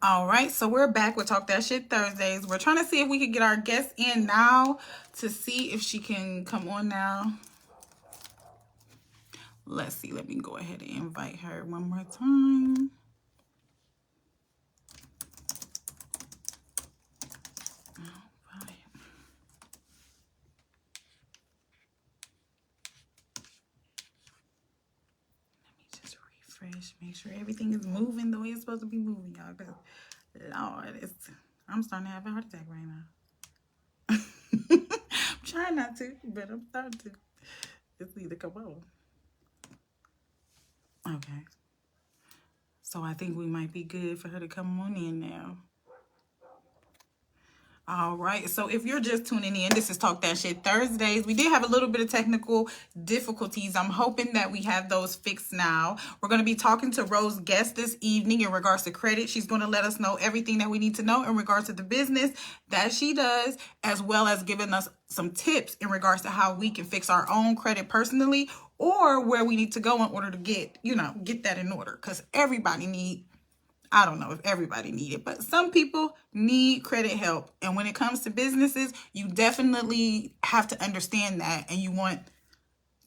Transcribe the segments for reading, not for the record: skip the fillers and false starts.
All right, so we're back with Talk That Shit Thursdays. We're trying to see if we can get our guest in now to see if she can come on now. Let's see. Let me go ahead and invite her one more time. All right. Let me just refresh, make sure everything is moving the way it's supposed to be moving, y'all. Because, Lord, I'm starting to have a heart attack right now. I'm trying not to, but I'm starting to. It's need to come on. Okay. So I think we might be good for her to come on in now. All right. So if you're just tuning in, this is Talk That Shit Thursdays. We did have a little bit of technical difficulties. I'm hoping that we have those fixed now. We're going to be talking to Rose Guest this evening in regards to credit. She's going to let us know everything that we need to know in regards to the business that she does, as well as giving us some tips in regards to how we can fix our own credit personally, or where we need to go in order to get that in order. Because everybody needs, I don't know if everybody need it, but some people need credit help. And when it comes to businesses, you definitely have to understand that. And you want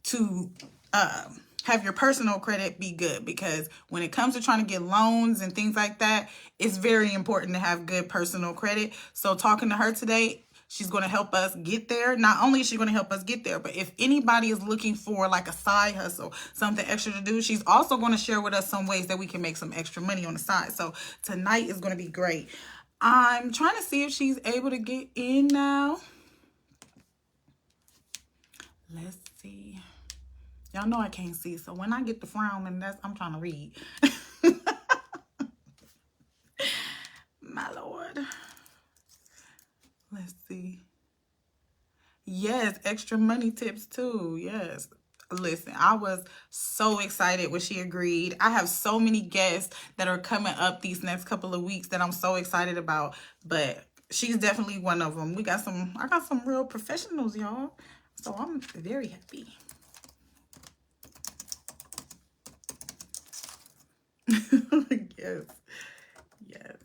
to have your personal credit be good, because when it comes to trying to get loans and things like that, it's very important to have good personal credit. So talking to her today, she's going to help us get there. Not only is she going to help us get there, but if anybody is looking for like a side hustle, something extra to do, she's also going to share with us some ways that we can make some extra money on the side. So tonight is going to be great. I'm trying to see if she's able to get in now. Let's see. Y'all know I can't see, so when I get the frown, and I'm trying to read. My Lord. Let's see. Yes, extra money tips too. Yes. Listen, I was so excited when she agreed. I have so many guests that are coming up these next couple of weeks that I'm so excited about, but she's definitely one of them. I got some real professionals, y'all. So I'm very happy. Yes. Yes.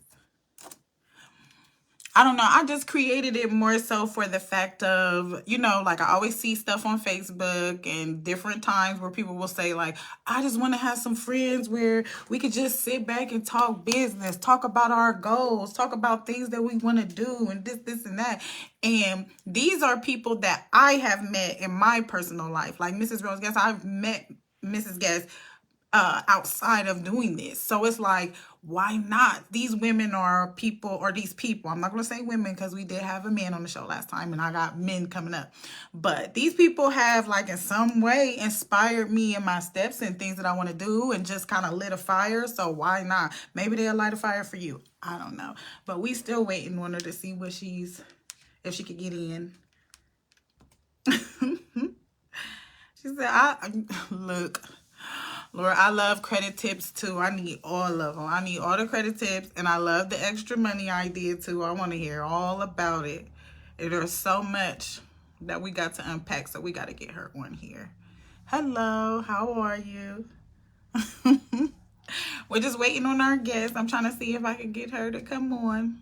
I don't know. I just created it more so for the fact of, like I always see stuff on Facebook and different times where people will say like, I just want to have some friends where we could just sit back and talk business, talk about our goals, talk about things that we want to do and this and that. And these are people that I have met in my personal life. Like Mrs. Rose Guest, I've met Mrs. Guest outside of doing this. So it's like, why not? These women are people, or these people, I'm not going to say women because we did have a man on the show last time and I got men coming up. But these people have like in some way inspired me in my steps and things that I want to do, and just kind of lit a fire. So why not? Maybe they'll light a fire for you. I don't know. But we still waiting on her to see if she could get in. She said, look, Lord, I love credit tips too. I need all of them. I need all the credit tips, and I love the extra money idea too. I want to hear all about it. There's so much that we got to unpack, so we got to get her on here. Hello, how are you? We're just waiting on our guest. I'm trying to see if I can get her to come on.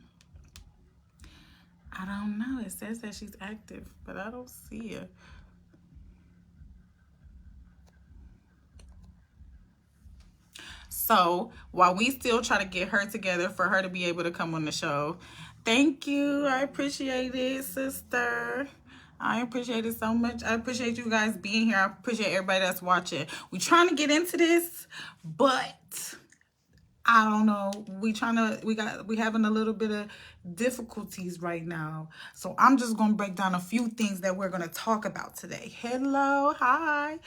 I don't know. It says that she's active, but I don't see her. So while we still try to get her together for her to be able to come on the show, thank you. I appreciate it, sister. I appreciate it so much. I appreciate you guys being here. I appreciate everybody that's watching. We're trying to get into this, but I don't know. We having a little bit of difficulties right now. So I'm just going to break down a few things that we're going to talk about today. Hello. Hi.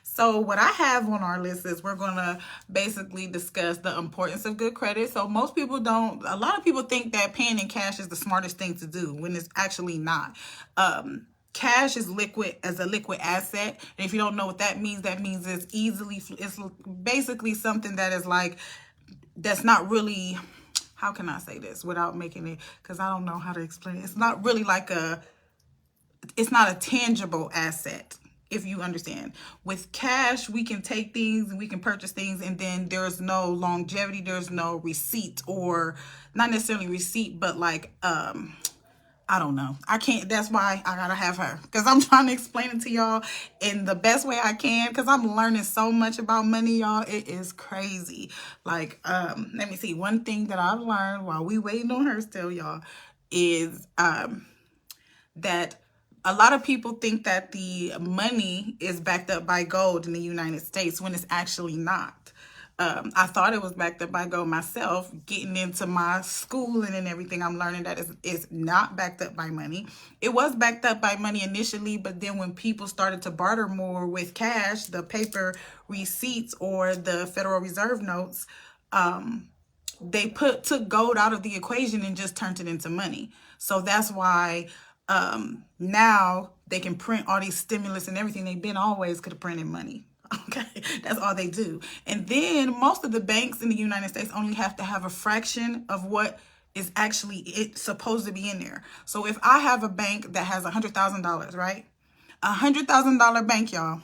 So what I have on our list is we're going to basically discuss the importance of good credit. So a lot of people think that paying in cash is the smartest thing to do when it's actually not. Cash is liquid as a liquid asset. And if you don't know what that means it's basically something that is like, that's not really, how can I say this without making it, because I don't know how to explain it. It's not really like it's not a tangible asset. if you understand. With cash, we can take things and we can purchase things, and then there's no longevity, there's no receipt, or not necessarily receipt, but like I don't know. I can't. That's why I gotta have her, because I'm trying to explain it to y'all in the best way I can, because I'm learning so much about money, y'all. It is crazy. Like, let me see. One thing that I've learned while we waiting on her still, y'all, is that a lot of people think that the money is backed up by gold in the United States when it's actually not. I thought it was backed up by gold myself. Getting into my schooling and everything, I'm learning that it's not backed up by money. It was backed up by money initially, but then when people started to barter more with cash, the paper receipts or the Federal Reserve notes, they took gold out of the equation and just turned it into money. So that's why now they can print all these stimulus and everything. They've been always could have printed money. Okay, that's all they do. And then most of the banks in the United States only have to have a fraction of what is actually supposed to be in there. So if I have a bank that has $100,000, right? $100,000 bank, y'all.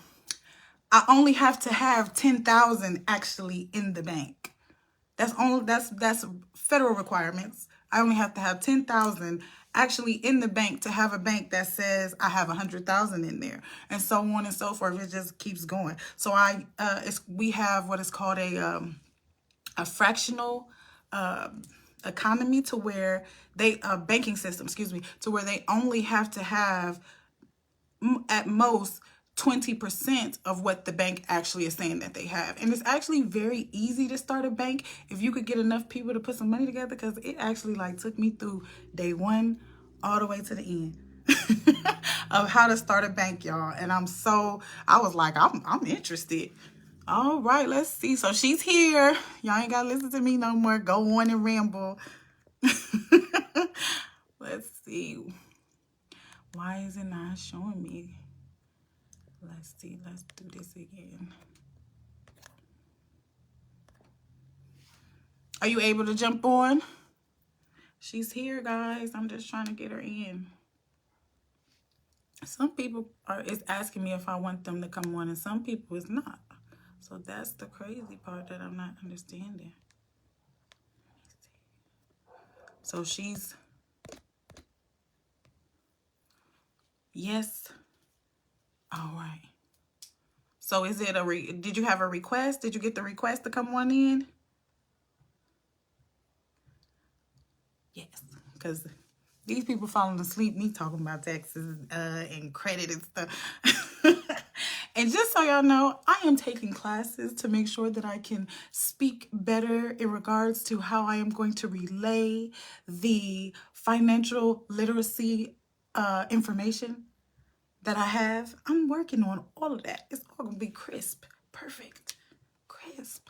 I only have to have 10,000 actually in the bank. That's federal requirements. I only have to have 10,000 actually in the bank to have a bank that says I have 100,000 in there, and so on and so forth. It just keeps going. So we have what is called a fractional economy, to where banking system, excuse me, to where they only have to have at most 20% of what the bank actually is saying that they have. And it's actually very easy to start a bank if you could get enough people to put some money together, because it actually like took me through day one all the way to the end of how to start a bank, y'all. And I was like, I'm interested. All right, let's see. So she's here. Y'all ain't gotta listen to me no more. Go on and ramble. Let's see. Why is it not showing me? Let's see. Let's do this again. Are you able to jump on? She's here, guys. I'm just trying to get her in. Some people is asking me if I want them to come on, and some people is not. So that's the crazy part that I'm not understanding. So she's... Yes. All right. So is it did you have a request? Did you get the request to come on in? Yes, because these people falling asleep, me talking about taxes and credit and stuff. And just so y'all know, I am taking classes to make sure that I can speak better in regards to how I am going to relay the financial literacy information that I have. I'm working on all of that. It's all gonna be crisp, perfect, crisp.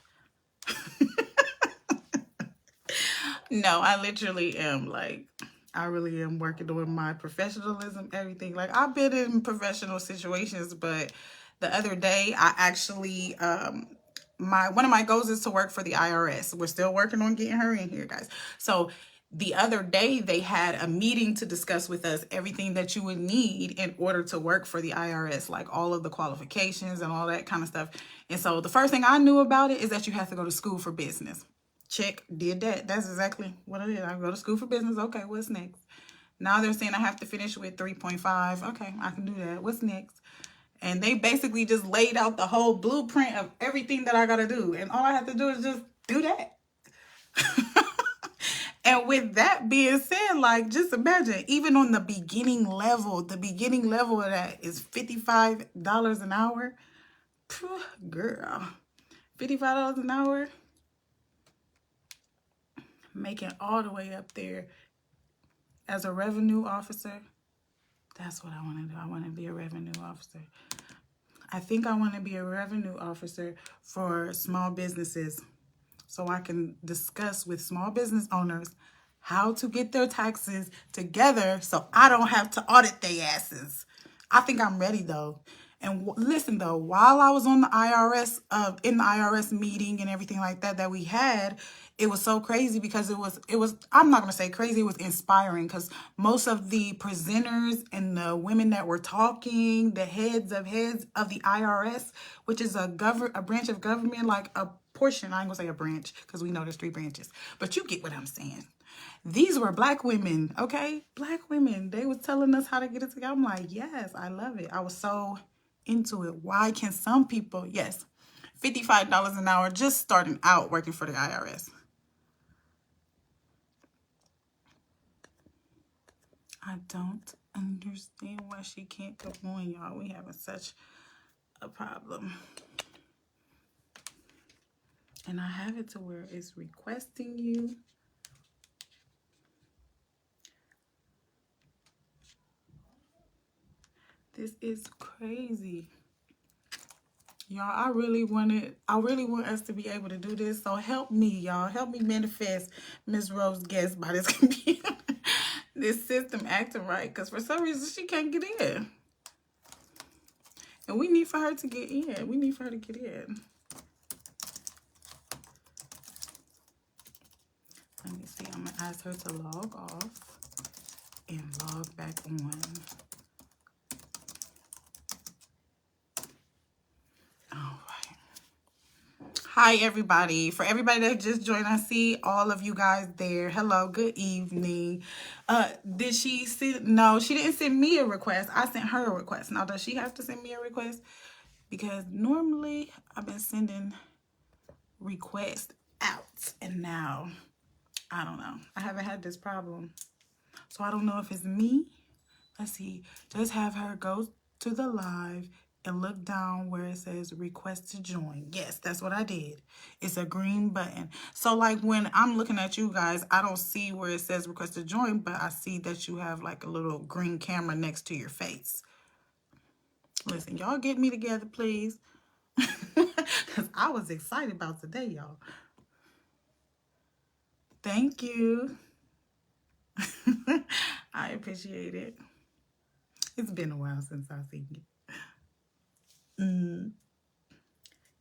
No, I literally am like, I really am working on my professionalism, everything. Like, I've been in professional situations, but the other day I actually, one of my goals is to work for the IRS. We're still working on getting her in here, guys. So the other day they had a meeting to discuss with us everything that you would need in order to work for the IRS, like all of the qualifications and all that kind of stuff. And so the first thing I knew about it is that you have to go to school for business. Check, did that. That's exactly what I did. I go to school for business. Okay, what's next? Now they're saying I have to finish with 3.5. Okay, I can do that. What's next? And they basically just laid out the whole blueprint of everything that I got to do. And all I have to do is just do that. And with that being said, like, just imagine, even on the beginning level of that is $55 an hour. Girl, $55 an hour. Making all the way up there as a revenue officer. That's what I want to do. I want to be a revenue officer. I think I want to be a revenue officer for small businesses, so I can discuss with small business owners how to get their taxes together so I don't have to audit their asses. I think I'm ready, though. And listen, though, while I was on the IRS, in the IRS meeting and everything like that we had, it was so crazy because it was I'm not going to say crazy, it was inspiring because most of the presenters and the women that were talking, the heads of the IRS, which is a branch of government, like a portion, I ain't going to say a branch because we know there's 3 branches, but you get what I'm saying. These were Black women, okay? Black women. They was telling us how to get it together. I'm like, yes, I love it. I was so into it. Why can some people, yes, $55 an hour just starting out working for the IRS. I don't understand why she can't come on, y'all. We having such a problem. And I have it to where it's requesting you. This is crazy. Y'all, I really want us to be able to do this. So help me, y'all. Help me manifest Miss Rose Guest by this computer. This system acting right. Because for some reason, she can't get in. And we need for her to get in. We need for her to get in. Let me see. I'm going to ask her to log off and log back on. All right. Hi, everybody. For everybody that just joined, I see all of you guys there. Hello, good evening. Did she see? No, she didn't send me a request. I sent her a request. Now, does she have to send me a request? Because normally I've been sending requests out, and now I don't know. I haven't had this problem. So I don't know if it's me. Let's see. Just have her go to the live and look down where it says request to join. Yes, that's what I did. It's a green button. So like when I'm looking at you guys, I don't see where it says request to join, but I see that you have like a little green camera next to your face. Listen, y'all get me together, please. Because I was excited about today, y'all. Thank you. I appreciate it. It's been a while since I've seen you.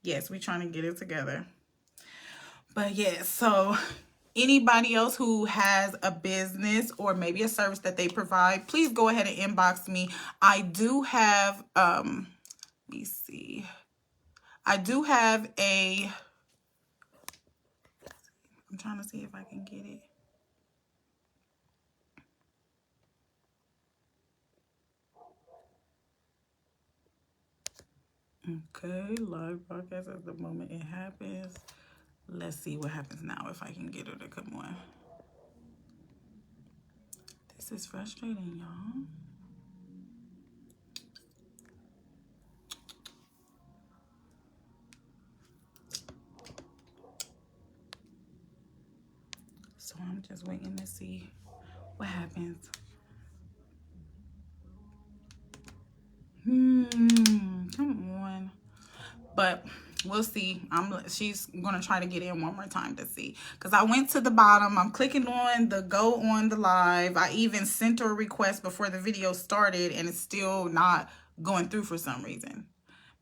Yes, we're trying to get it together. But yeah, so anybody else who has a business or maybe a service that they provide, please go ahead and inbox me. I do have, let me see. I do have I'm trying to see if I can get it. Okay, live broadcast at the moment it happens. Let's see what happens now if I can get her to come on. This is frustrating, y'all. So I'm just waiting to see what happens. Come on. But we'll see. She's gonna try to get in one more time to see. Because I went to the bottom. I'm clicking on the go on the live. I even sent her a request before the video started and it's still not going through for some reason.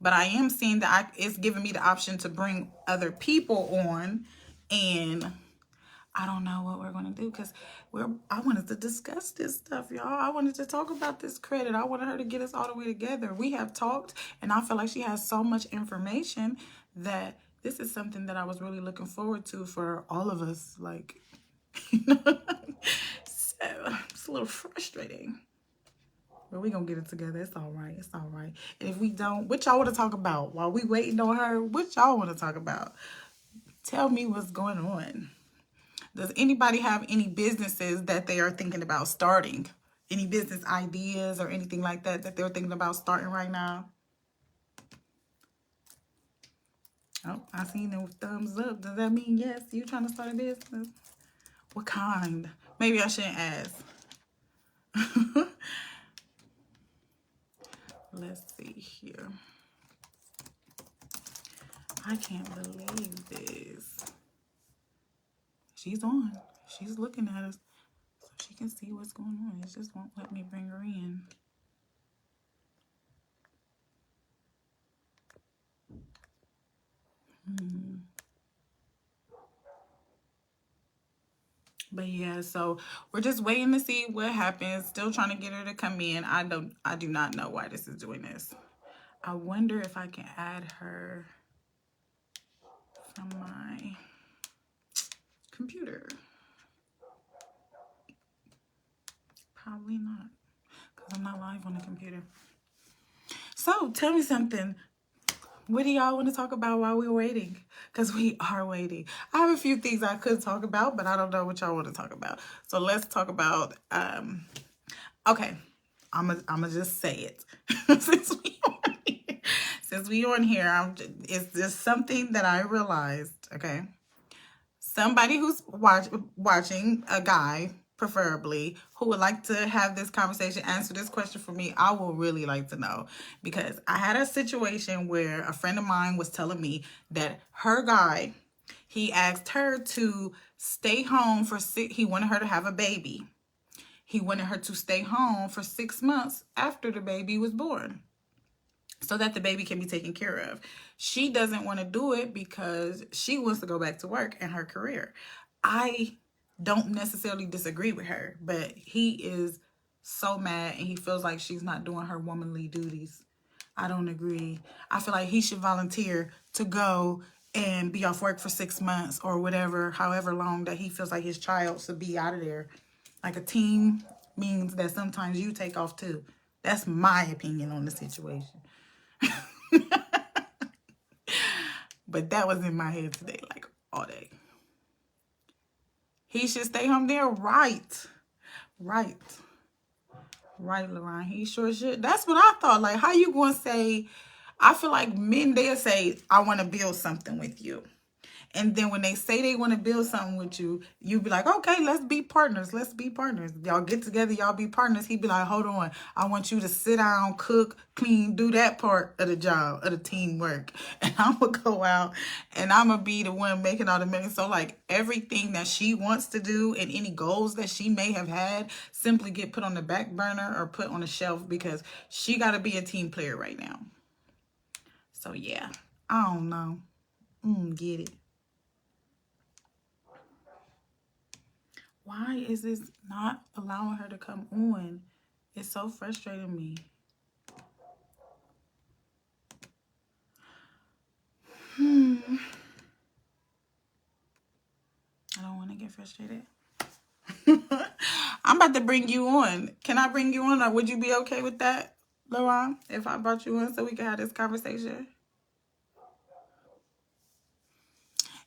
But I am seeing that it's giving me the option to bring other people on, and I don't know what we're going to do because I wanted to discuss this stuff, y'all. I wanted to talk about this credit. I wanted her to get us all the way together. We have talked, and I feel like she has so much information that this is something that I was really looking forward to for all of us. Like, you know, so it's a little frustrating. But we're going to get it together. It's all right. It's all right. And if we don't, what y'all want to talk about? While we waiting on her, what y'all want to talk about? Tell me what's going on. Does anybody have any businesses that they are thinking about starting? Any business ideas or anything like that that they're thinking about starting right now? Oh, I seen them thumbs up. Does that mean yes, you trying to start a business? What kind? Maybe I shouldn't ask. Let's see here. I can't believe this. She's on. She's looking at us so she can see what's going on. It just won't let me bring her in. But yeah, so we're just waiting to see what happens. Still trying to get her to come in. I do not know why this is doing this. I wonder if I can add her from my computer. Probably not, because I'm not live on the computer. So tell me something. What do y'all want to talk about while we're waiting? Because we are waiting. I have a few things I could talk about, but I don't know what y'all want to talk about. So let's talk about, okay, I'm gonna just say it. Since we on here, it's just something that I realized, okay? Somebody who's watching, a guy, preferably, who would like to have this conversation, answer this question for me, I will really like to know. Because I had a situation where a friend of mine was telling me that her guy, he asked her to stay home for he wanted her to have a baby. He wanted her to stay home for 6 months after the baby was born, so that the baby can be taken care of. She doesn't want to do it because she wants to go back to work and her career. I don't necessarily disagree with her, but he is so mad and he feels like she's not doing her womanly duties. I don't agree. I feel like he should volunteer to go and be off work for 6 months or whatever, however long that he feels like his child should be out of there. Like, a team means that sometimes you take off too. That's my opinion on the situation. But that was in my head today, like, all day. He should stay home there, right? Right, LaRon. He sure should. That's what I thought. Like, how you gonna say? I feel like men, they'll say, I want to build something with you. And then when they say they want to build something with you, you be like, okay, let's be partners. Let's be partners. Y'all get together, y'all be partners. He'd be like, hold on. I want you to sit down, cook, clean, do that part of the job, of the teamwork. And I'm going to go out and I'm going to be the one making all the money. So, like, everything that she wants to do and any goals that she may have had simply get put on the back burner or put on the shelf because she got to be a team player right now. So, yeah, I don't know. Get it. Why is this not allowing her to come on? It's so frustrating me. I don't want to get frustrated. I'm about to bring you on. Can I bring you on, or would you be okay with that, LaRon, if I brought you on so we can have this conversation?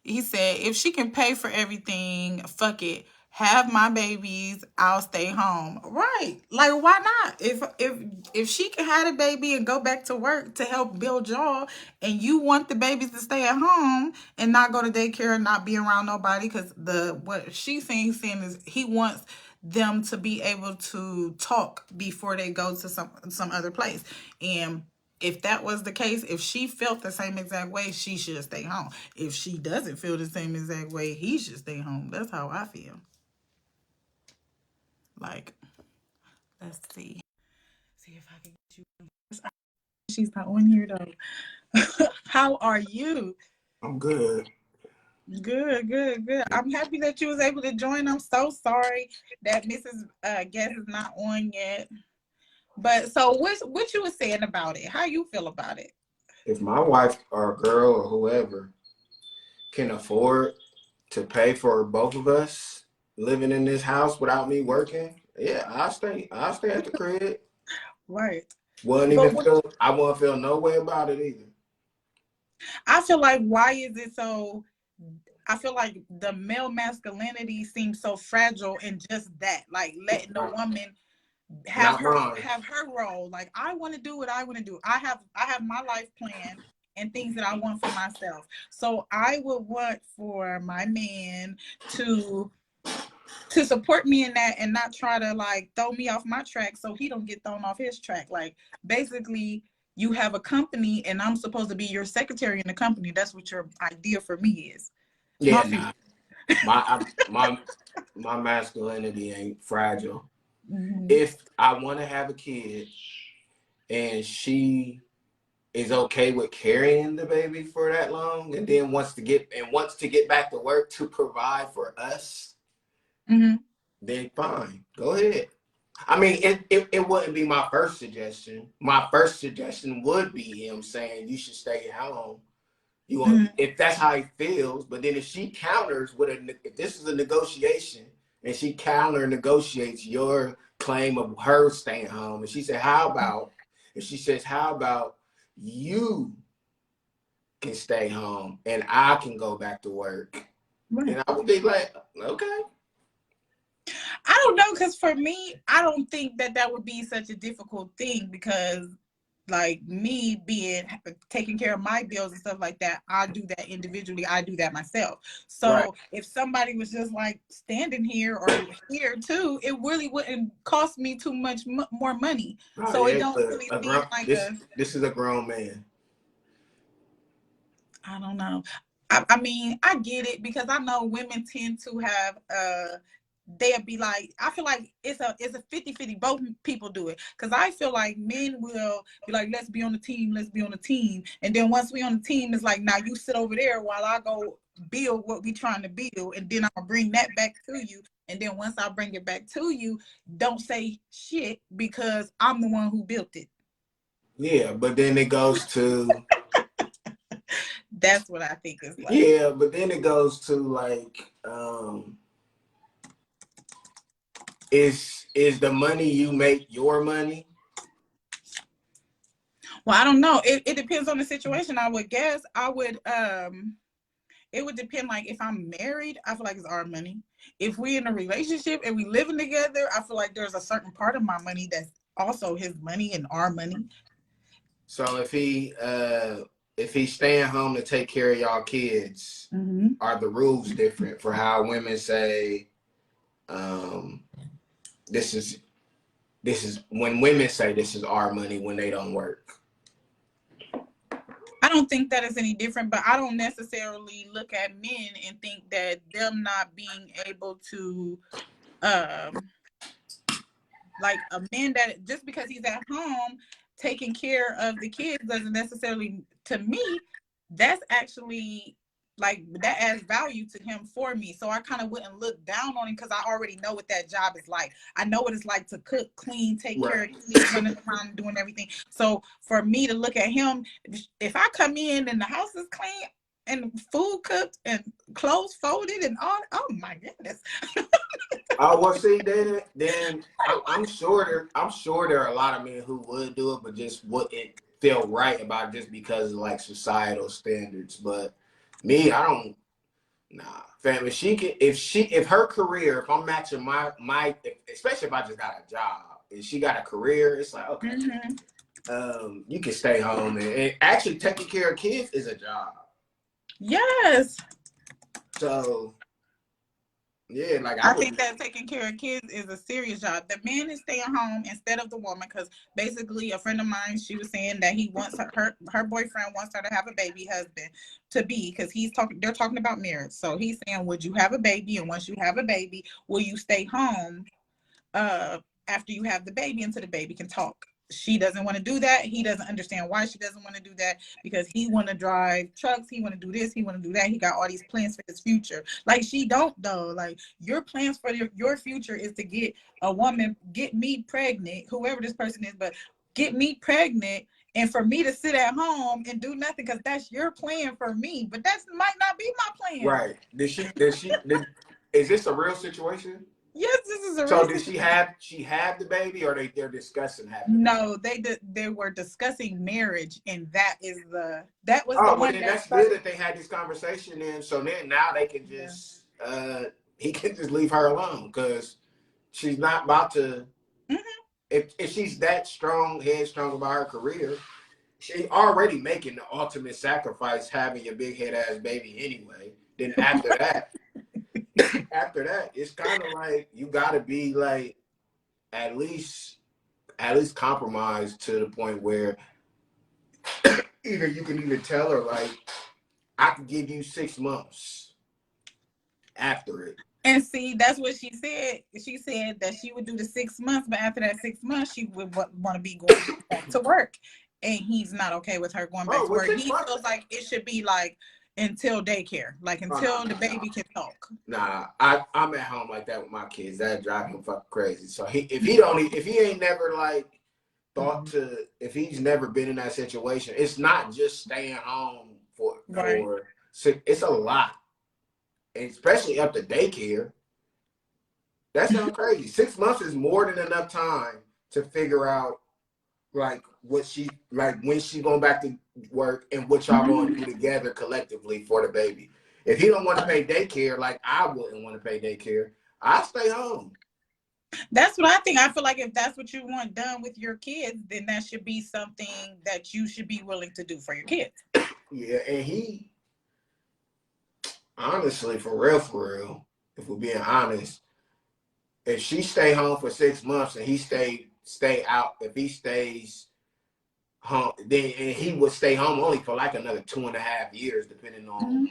He said, if she can pay for everything, fuck it. Have my babies, I'll stay home. Right. Like, why not? If she can have a baby and go back to work to help build y'all, and you want the babies to stay at home and not go to daycare and not be around nobody, because what she's saying is he wants them to be able to talk before they go to some other place. And if that was the case, if she felt the same exact way, she should stay home. If she doesn't feel the same exact way, he should stay home. That's how I feel. Like, let's see. See if I can get you. She's not on here though. How are you? I'm good. Good. I'm happy that you was able to join. I'm so sorry that Mrs. Guest is not on yet. But so what you were saying about it? How you feel about it? If my wife or girl or whoever can afford to pay for both of us living in this house without me working, yeah, I'll stay at the crib. Right. I won't feel no way about it either. I feel like, why is it so? I feel like the male masculinity seems so fragile in just that, like letting the woman have her role. Like, I want to do what I want to do. I have my life plan and things that I want for myself. So I would want for my man to support me in that and not try to like throw me off my track so he don't get thrown off his track. Like, basically, you have a company and I'm supposed to be your secretary in the company. That's what your idea for me is. Yeah, my masculinity ain't fragile. Mm-hmm. If I want to have a kid and she is okay with carrying the baby for that long and then wants to get back to work to provide for us, then fine, go ahead. I mean, it wouldn't be my first suggestion. My first suggestion would be him saying you should stay at home. You want if that's how he feels, but then if she counters with if this is a negotiation and she counter negotiates your claim of her staying home, and she said, how about if she says, how about you can stay home and I can go back to work? Right. And I would be like, okay. I don't know, because for me, I don't think that would be such a difficult thing, because like me being taking care of my bills and stuff like that, I do that individually. I do that myself. So right. If somebody was just like standing here or here too, it really wouldn't cost me too much more money. Oh, so yeah, it don't really seem like this is a grown man. I don't know. I mean, I get it, because I know women tend to have they'll be like, I feel like it's a 50-50. Both people do it, because I feel like men will be like, let's be on the team, and then once we on the team, it's like, now you sit over there while I go build what we trying to build, and then I'll bring that back to you, and then once I bring it back to you, don't say shit, because I'm the one who built it. Yeah, but then it goes to that's what I think is like. Yeah, but then it goes to like is the money you make your money? Well, I don't know. It depends on the situation. I would guess it would depend. Like if I'm married, I feel like it's our money. If we're in a relationship and we living together, I feel like there's a certain part of my money that's also his money and our money. So if he's staying home to take care of y'all kids, are the rules different for how women say this is when women say this is our money when they don't work? I don't think that is any different, but I don't necessarily look at men and think that them not being able to like a man that just because he's at home taking care of the kids doesn't necessarily, to me, that's actually like that adds value to him for me. So I kind of wouldn't look down on him, because I already know what that job is like. I know what it's like to cook, clean, take care of kids, running around, doing everything. So for me to look at him, if I come in and the house is clean and food cooked and clothes folded and all, oh my goodness. Well, see, then I'm sure there are a lot of men who would do it, but just wouldn't feel right about it just because of like societal standards. But me, I don't. Nah, fam. If her career, if I'm matching my, especially if I just got a job and she got a career, it's like, okay, you can stay home and actually taking care of kids is a job. Yes. So. Yeah, like I think that taking care of kids is a serious job. The man is staying home instead of the woman, because basically a friend of mine, she was saying that he wants her boyfriend wants her to have a baby husband to be, because they're talking about marriage. So he's saying, would you have a baby? And once you have a baby, will you stay home after you have the baby until the baby can talk? She doesn't want to do that. He doesn't understand why she doesn't want to do that, because he want to drive trucks. He want to do this. He want to do that. He got all these plans for his future. Like she don't though. Like your plans for your future is to get a woman, get me pregnant, whoever this person is, but get me pregnant, and for me to sit at home and do nothing, because that's your plan for me. But that might not be my plan. Right. Is this a real situation? Yes, this is a. So did she have the baby, or they're discussing having? No, they were discussing marriage, and that was the one. Then that's good that they had this conversation. And so then now they can just he can just leave her alone, because she's not about to. If she's that headstrong about her career, she's already making the ultimate sacrifice having a big head ass baby anyway. Then after that. After that, it's kind of like you got to be like at least compromised to the point where either you can even tell her like, I can give you 6 months after it. And see, that's what she said. She said that she would do the 6 months, but after that 6 months, she would want to be going back to work. And he's not okay with her going back to work. He feels like it should be like until daycare, like until the baby can talk. Nah, I'm at home like that with my kids. That drive him fucking crazy. So if he ain't never like thought to, if he's never been in that situation, it's not just staying home for it's a lot, and especially up to daycare. That sounds crazy. 6 months is more than enough time to figure out like what she like when she going back to work and what y'all going to do together collectively for the baby. If he don't want to pay daycare, like I wouldn't want to pay daycare, I stay home. That's what I think. I feel like if that's what you want done with your kids, then that should be something that you should be willing to do for your kids. Yeah, and he honestly, for real, if we're being honest, if she stay home for 6 months and he stay out, if he stays home, then and he would stay home only for like another 2.5 years, depending on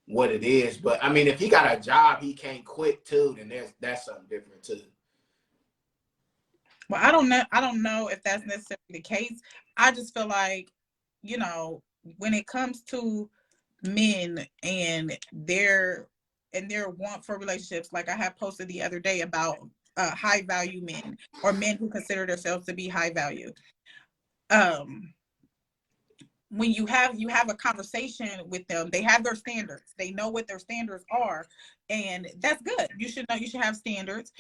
what it is. But I mean, if he got a job he can't quit too, then that's something different too. Well, I don't know if that's necessarily the case. I just feel like, you know, when it comes to men and their want for relationships, like I have posted the other day about high value men or men who consider themselves to be high value. When you have a conversation with them, they have their standards. They know what their standards are, and that's good. You should know, you should have standards,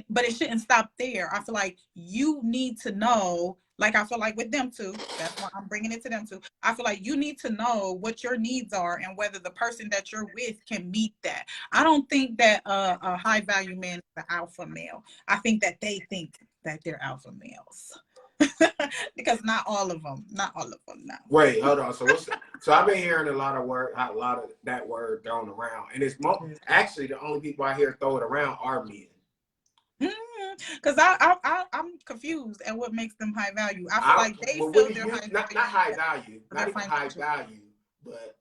but it shouldn't stop there. I feel like you need to know, like I feel like with them too, that's why I'm bringing it to them too. I feel like you need to know what your needs are and whether the person that you're with can meet that. I don't think that a high value man is an alpha male. I think that they think that they're alpha males. Because not all of them now. Wait, hold on. So I've been hearing a lot of that word thrown around, and it's actually the only people I hear throw it around are men. Because I'm confused at what makes them high value. I feel like they feel they're high value. Not high value, not even high value, but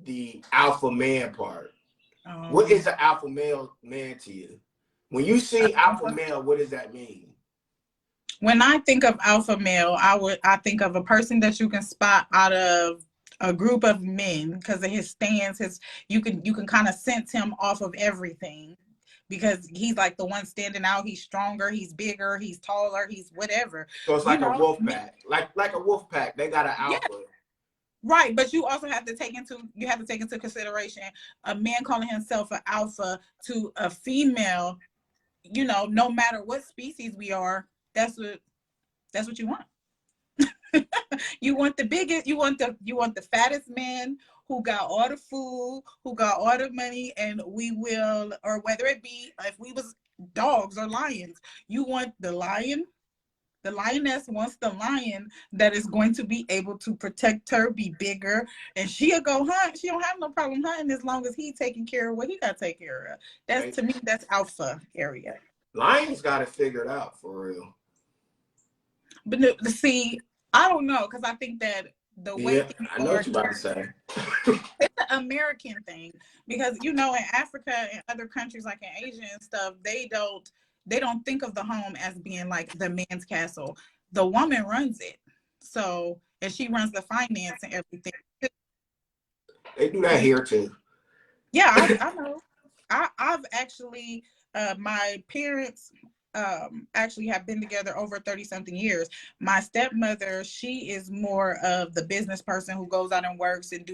the alpha man part. What is an alpha man to you? When you see alpha male, what does that mean? When I think of alpha male, I think of a person that you can spot out of a group of men because of his stance. You can kind of sense him off of everything because he's like the one standing out. He's stronger, he's bigger, he's taller, he's whatever. So it's like a wolf pack, like a wolf pack. They got an alpha. Yeah. Right, but you also have to take into consideration a man calling himself an alpha to a female. You know, no matter what species we are. That's what you want. You want the biggest, you want the fattest man who got all the food, who got all the money, and we will, or whether it be if we was dogs or lions, you want the lion. The lioness wants the lion that is going to be able to protect her, be bigger, and she'll go hunt. She don't have no problem hunting as long as he's taking care of what he got to take care of. That's to me, that's alpha area. Lions got it figured out for real. But see, I don't know, because I think that the way I know what you're about to say. It's an American thing, because you know, in Africa and other countries like in Asia and stuff, they don't think of the home as being like the man's castle. The woman runs it, so and she runs the finance and everything. They do that here too. Yeah, I know. I've actually my parents actually have been together over 30-something years. My stepmother, she is more of the business person who goes out and works and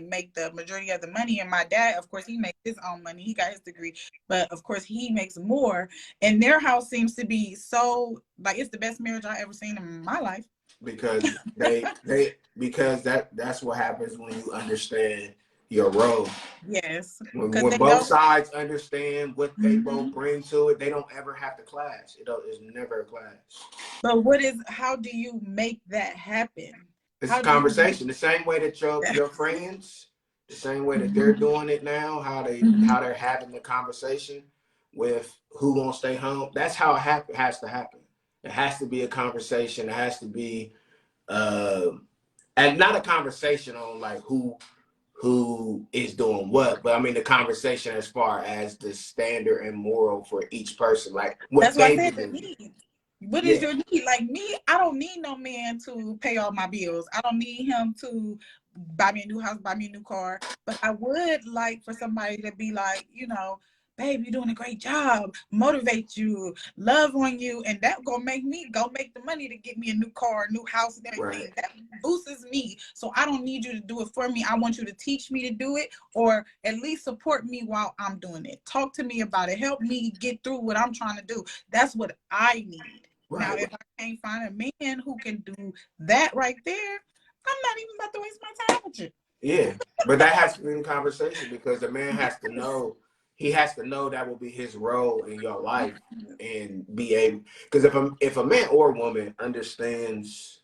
make the majority of the money. And my dad, of course, he makes his own money. He got his degree, but of course he makes more. And their house seems to be so it's the best marriage I ever seen in my life. Because because that's what happens when you understand your role. Yes. When both sides understand what they both bring to it, they don't ever have to clash. It's never a clash. But how do you make that happen? It's a conversation. The same way that your friends, the same way that they're doing it now, how they're having the conversation with who won't stay home. That's how it has to happen. It has to be a conversation. It has to be and not a conversation on like who is doing what, but I mean the conversation as far as the standard and moral for each person, like what that's they what I said. The need. What is your need? Like me, I don't need no man to pay all my bills. I don't need him to buy me a new house, buy me a new car. But I would like for somebody to be like, you know, babe, you're doing a great job, motivate you, love on you, and that gonna make me go make the money to get me a new car, a new house, and everything. Right. That boosts me. So I don't need you to do it for me. I want you to teach me to do it, or at least support me while I'm doing it. Talk to me about it. Help me get through what I'm trying to do. That's what I need. Now, Right. if I can't find a man who can do that right there, I'm not even about to waste my time with you. Yeah, but that has to be in conversation because the man has to know. He has to know that will be his role in your life and be able. Because if a man or woman understands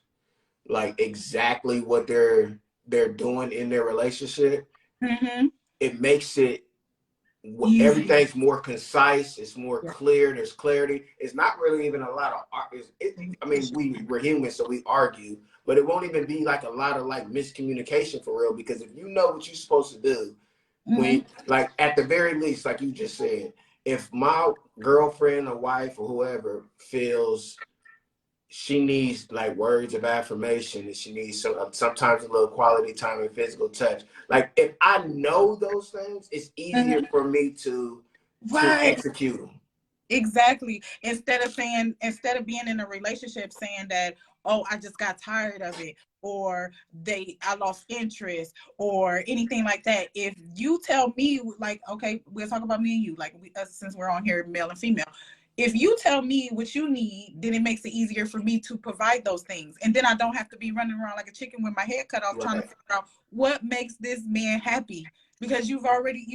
like exactly what they're doing in their relationship, Mm-hmm. it makes it Easy. everything's more concise. It's more Yeah. clear. There's clarity. It's not really even a lot of I mean, we're human, so we argue, but it won't even be like a lot of like miscommunication for real. Because if you know what you're supposed to do, Mm-hmm. when like at the very least, like you just said, if my girlfriend or wife or whoever feels she needs like words of affirmation and she needs sometimes a little quality time and physical touch. Like if I know those things, it's easier Mm-hmm. for me to Right. execute them. Exactly. Instead of being in a relationship saying that, oh, I just got tired of it, or I lost interest, or anything like that. If you tell me, like, okay, we'll talk about me and you, like, since we're on here, male and female. If you tell me what you need, then it makes it easier for me to provide those things. And then I don't have to be running around like a chicken with my head cut off trying to Right. figure out what makes this man happy. Because you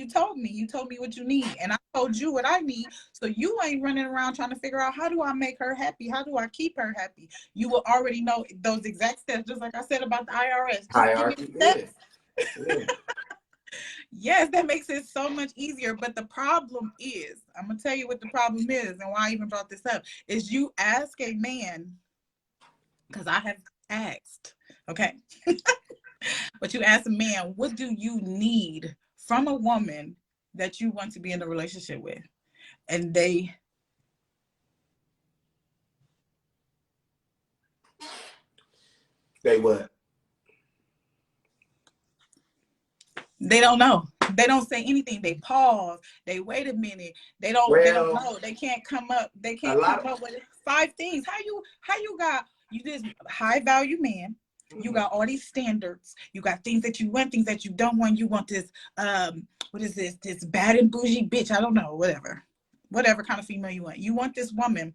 told me what you need, and I told you what I need. So you ain't running around trying to figure out, how do I make her happy? How do I keep her happy? You will already know those exact steps, just like I said about the IRS. Just give me Hierarchy. the steps. Yeah. Yeah. Yes, that makes it so much easier. But the problem is, I'm gonna tell you what the problem is, and why I even brought this up, is you ask a man, because I have asked, okay, but you ask a man, what do you need from a woman that you want to be in a relationship with? And They what? they don't know. They don't say anything. They pause. They wait a minute. They don't Well, know. They can't come up. They a can't lot come of up with 5 things. How you got you this high value man. You mhm. got all these standards. You got things that you want, things that you don't want. You want this what is this bad and bougie bitch? I don't know, whatever. Whatever kind of female you want. You want this woman,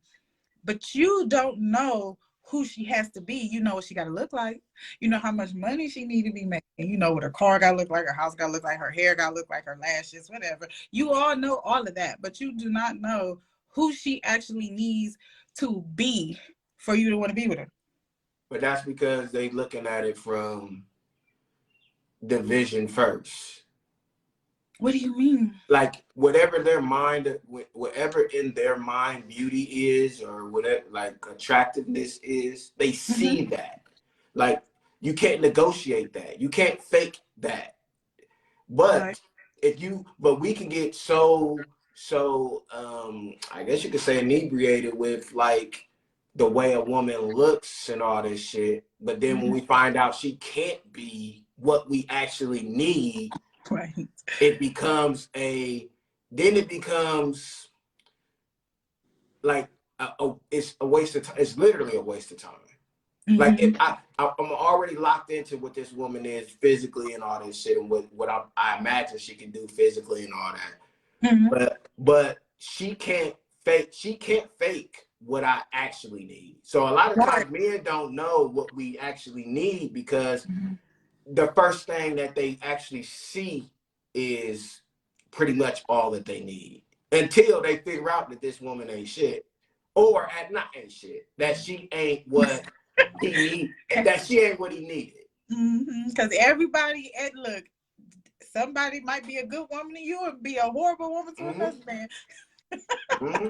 but you don't know who she has to be. You know what she got to look like. You know how much money she need to be making. You know what her car got to look like, her house got to look like, her hair got to look like, her lashes, whatever. You all know all of that, but you do not know who she actually needs to be for you to want to be with her. But that's because they looking at it from the vision first. What do you mean? Like whatever their mind, whatever in their mind beauty is, or whatever like attractiveness is, they Mm-hmm. see that. Like you can't negotiate that. You can't fake that. Right. But but we can get I guess you could say inebriated with like the way a woman looks and all this shit. But then when Mm-hmm. we find out she can't be what we actually need, Right. it becomes a then it becomes like it's a waste of time. It's literally a waste of time. Like if Mm-hmm. I'm already locked into what this woman is physically and all this shit, and what I imagine she can do physically and all that. Mm-hmm. But she can't fake what I actually need. So a lot of Right. times men don't know what we actually need because the first thing that they actually see is pretty much all that they need until they figure out that this woman ain't shit or at not ain't shit, that she ain't what he need, that she ain't what he needed. Because everybody, and look, somebody might be a good woman to you and be a horrible woman to Mm-hmm. another man. Mm-hmm.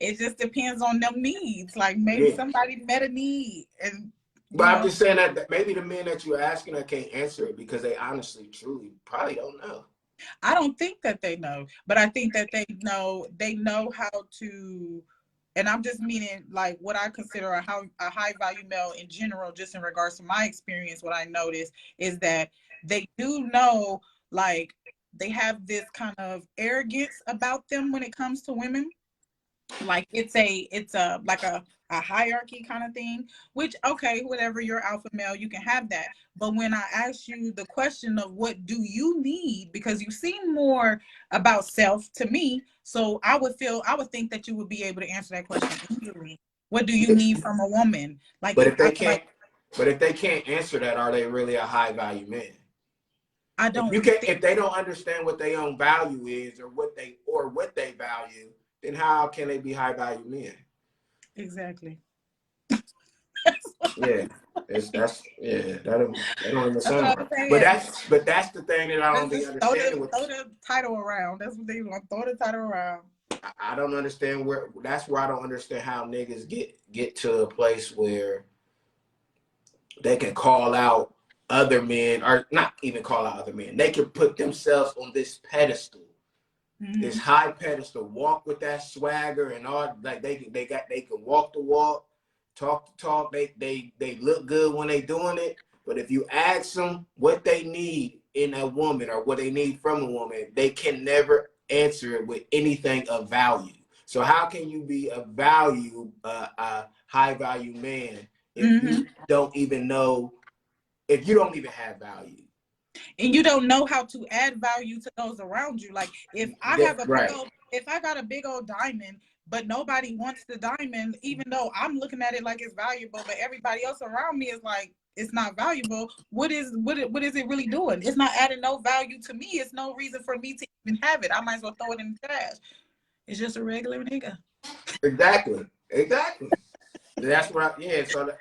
It just depends on them needs. Like maybe Yeah. somebody met a need, and But you I'm know, just saying that maybe the men that you're asking I can't answer it because they honestly, truly probably don't know. I don't think that they know, but I think that they know how to. and I'm just meaning like what I consider a high value male in general, just in regards to my experience, what I noticed is that they do know, like, they have this kind of arrogance about them when it comes to women. Like it's a like a hierarchy kind of thing, which, okay, whatever, you're alpha male, you can have that. But when I ask you the question of what do you need, because you seem more about self to me, so I would think that you would be able to answer that question easily. What do you need from a woman? Like, But if if I they feel like can't, but if they can't answer that, are they really a high value man? I If don't you can, think if they don't understand what their own value is, or what they value, then how can they be high value men? exactly. Yeah, that don't even That's sound what right. I'm saying. But that's the thing that I don't Let's be just throw understanding with. the title around. That's what they want. Throw the title around. I don't understand where. That's where I don't understand how niggas get to a place where they can call out other men, or not even call out other men. They can put themselves on this pedestal, this Mm-hmm. high pedestal, walk with that swagger and all. Like they can walk the walk, talk the talk. They look good when they doing it. But if you ask them what they need in a woman or what they need from a woman, they can never answer it with anything of value. So how can you be a high value man if Mm-hmm. you don't even know, if you don't even have value? And you don't know how to add value to those around you. Like, Right, if I got a big old diamond, but nobody wants the diamond, even though I'm looking at it like it's valuable, but everybody else around me is like, it's not valuable. What is it really doing? It's not adding no value to me. It's no reason for me to even have it. I might as well throw it in the trash. It's just a regular nigga. exactly. That's what yeah. So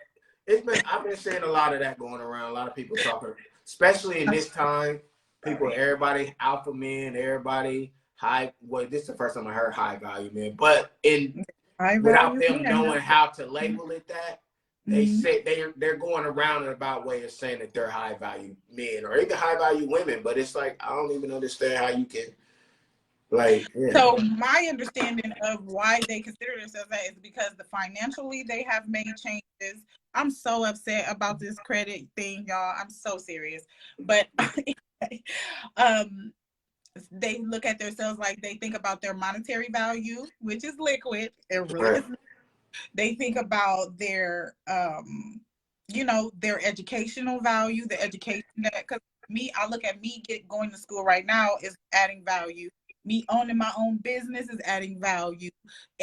I've been seeing a lot of that going around. A lot of people talking, especially in this time. People, Sorry. everybody alpha men, everybody high. Well, this is the first time I heard high value men, but High without value them man. knowing how to label it that, they Mm-hmm. say they're going around and about way of saying that they're high value men or even high value women. But it's like I don't even understand how you can, like, yeah. So my understanding of why they consider themselves that is because financially they have made changes. I'm so upset about this credit thing, y'all. I'm so serious. But um they look at themselves, like, they think about their monetary value, which is liquid. It really Right. is. They think about their their educational value, the education that, because me, I look at me going to school right now is adding value. Me owning my own business is adding value.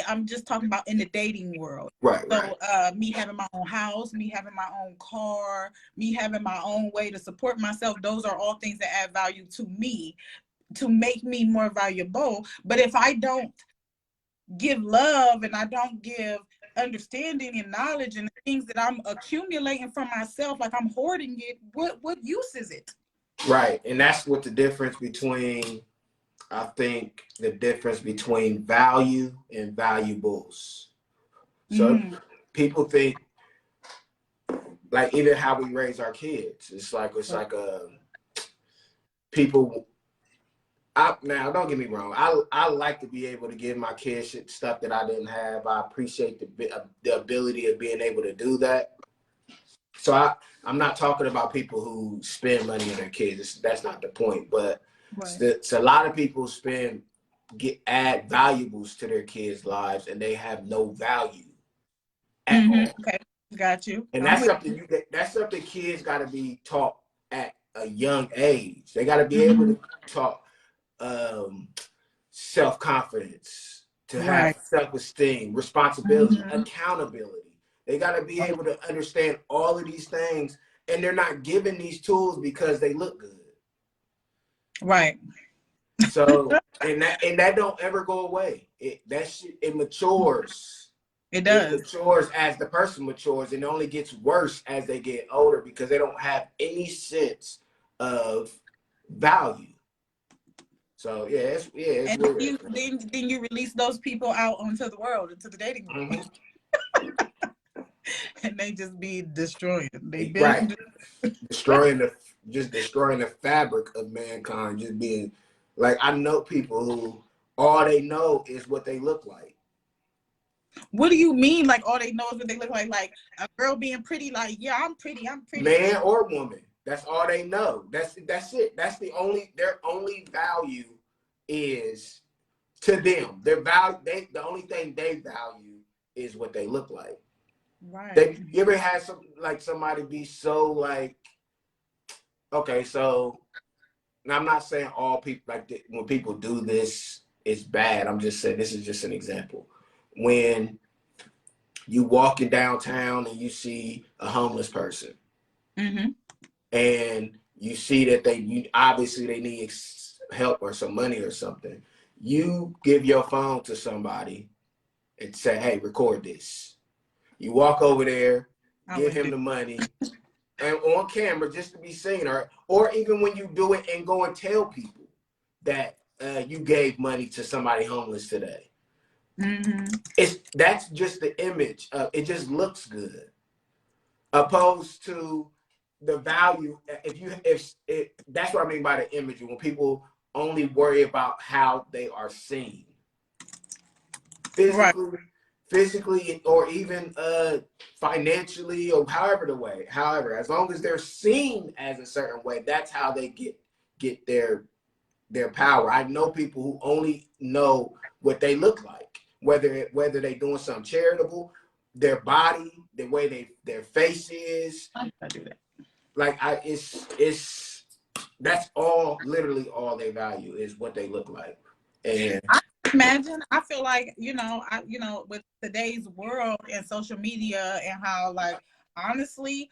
I'm just talking about in the dating world. Right. Right. So me having my own house, me having my own car, me having my own way to support myself, those are all things that add value to me, to make me more valuable. But if I don't give love and I don't give understanding and knowledge and the things that I'm accumulating for myself, like I'm hoarding it, what use is it? Right. And that's what the difference between, I think, the difference between value and valuables. So Mm, people think, like, even how we raise our kids, it's like people. Now don't get me wrong. I like to be able to give my kids stuff that I didn't have. I appreciate the ability of being able to do that. So I'm not talking about people who spend money on their kids. That's not the point. But right. it's a lot of people add valuables to their kids' lives, and they have no value at Mm-hmm. all. Okay, got you. And I'm that's with something that's something kids got to be taught at a young age. They got to be you. able Mm-hmm. to talk um, self-confidence, to have Right. self-esteem, responsibility, Mm-hmm. accountability. They got to be able to understand all of these things, and they're not given these tools because they look good. Right. So, and that don't ever go away. It matures. It It does. matures as the person matures, and it only gets worse as they get older because they don't have any sense of value. So it's And weird. then you release those people out onto the world, into the dating world, Mm-hmm. and they just be destroying. They Right, build. destroying the fabric of mankind. Just being like, I know people who all they know is what they look like. What do you mean? Like all they know is what they look like? Like a girl being pretty, like, yeah, I'm pretty, I'm pretty. Man or woman. That's all they know. That's it. That's their only value is to them. Their value, the only thing they value is what they look like. Right. You ever had somebody be so like, okay, so now I'm not saying all people when people do this, it's bad. I'm just saying this is just an example. When you walking downtown and you see a homeless person, Mm-hmm. and you see that obviously they need help or some money or something, you give your phone to somebody and say, hey, record this. You walk over there, give him the money, and on camera just to be seen, or even when you do it and go and tell people that you gave money to somebody homeless today. Mm-hmm. That's just the image. It just looks good, opposed to the value. That's what I mean by the image. When people only worry about how they are seen, physically, right. Physically, or even financially, or however, as long as they're seen as a certain way, that's how they get their power. I know people who only know what they look like, whether they're doing something charitable, their body, the way their face is. I do that. Like it's that's all, literally all they value is what they look like. And imagine, I feel like, with today's world and social media and how, like, honestly,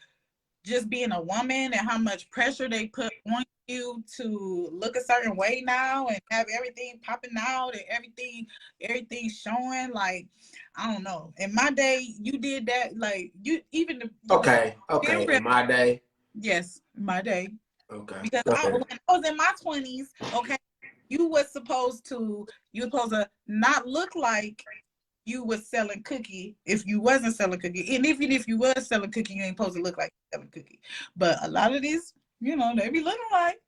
just being a woman and how much pressure they put on you to look a certain way now and have everything popping out and everything showing. Like, I don't know. In my day, you did that. Like, okay. In my day. Yes, in my day. Okay. Because when I was in my 20s, okay, you were supposed to not look like you was selling cookie if you wasn't selling cookie. And even if you was selling cookie, you ain't supposed to look like selling cookie. But a lot of these, they be looking like.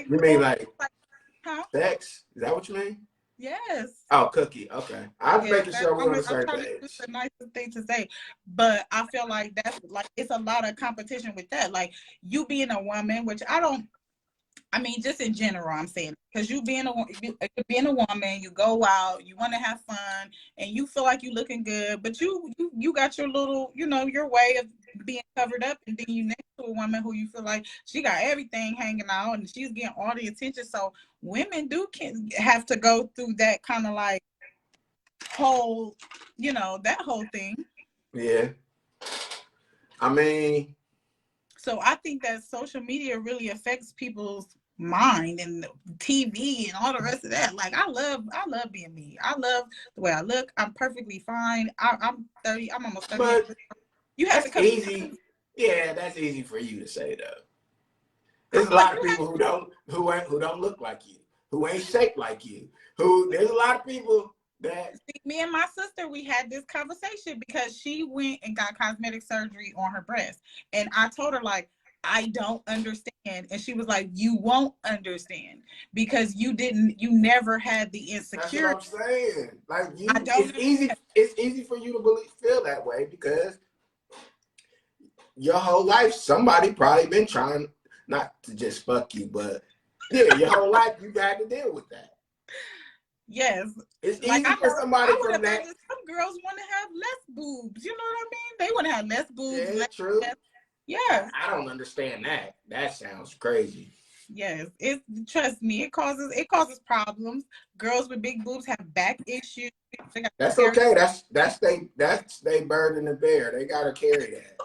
You mean like huh? Sex? Is that what you mean? Yes. Oh, cookie. Okay. I'm making sure we're on the same page. It's the nicest thing to say. But I feel like that's like, it's a lot of competition with that. Like, you being a woman, which just in general, I'm saying, because you being a woman, you go out, you want to have fun, and you feel like you looking good, but you got your little, your way of being covered up, and then you next to a woman who you feel like she got everything hanging out and she's getting all the attention. So women have to go through that kind of like whole, that whole thing. Yeah. So I think that social media really affects people's mind and TV and all the rest of that. Like, I love being me. I love the way I look. I'm perfectly fine. I'm 30. I'm almost 30. But you have to come easy. Yeah, that's easy for you to say though. There's a lot of people who don't look like you, who ain't shaped like you. There's a lot of people that. See, me and my sister, we had this conversation because she went and got cosmetic surgery on her breast, and I told her, like, I don't understand. And she was like, you won't understand because you never had the insecurity. That's what I'm saying. Like, it's easy for you to feel that way because your whole life somebody probably been trying not to just fuck you, but yeah, your whole life you had to deal with that. Yes. It's easy for somebody from that. Some girls want to have less boobs. You know what I mean? They want to have less boobs. Yeah, true. Yeah. I don't understand that. That sounds crazy. Yes. Trust me, it causes problems. Girls with big boobs have back issues. That's okay. That's they burden to bear. They gotta carry that.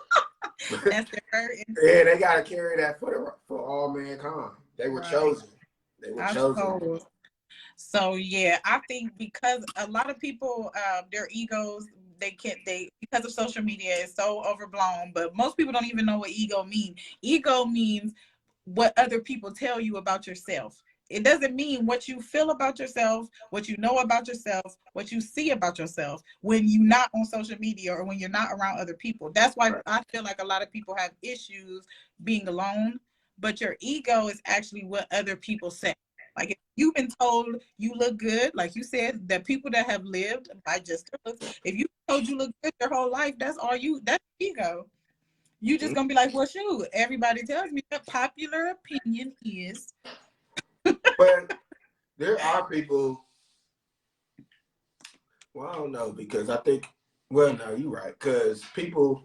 That's their burden. Yeah, they gotta carry that for all mankind. They were chosen. They were chosen. So yeah, I think because a lot of people, their egos, because of social media is so overblown, but most people don't even know what ego means. Ego means what other people tell you about yourself. It doesn't mean what you feel about yourself, what you know about yourself, what you see about yourself when you're not on social media or when you're not around other people. That's why I feel like a lot of people have issues being alone, but your ego is actually what other people say. Like if you've been told you look good, like you said, the people that have lived by just their looks, if you told you look good your whole life, that's ego. You just gonna be like, well, shoot, everybody tells me that popular opinion is. But there are people, well, I don't know, because I think, well, no, you're right, because people,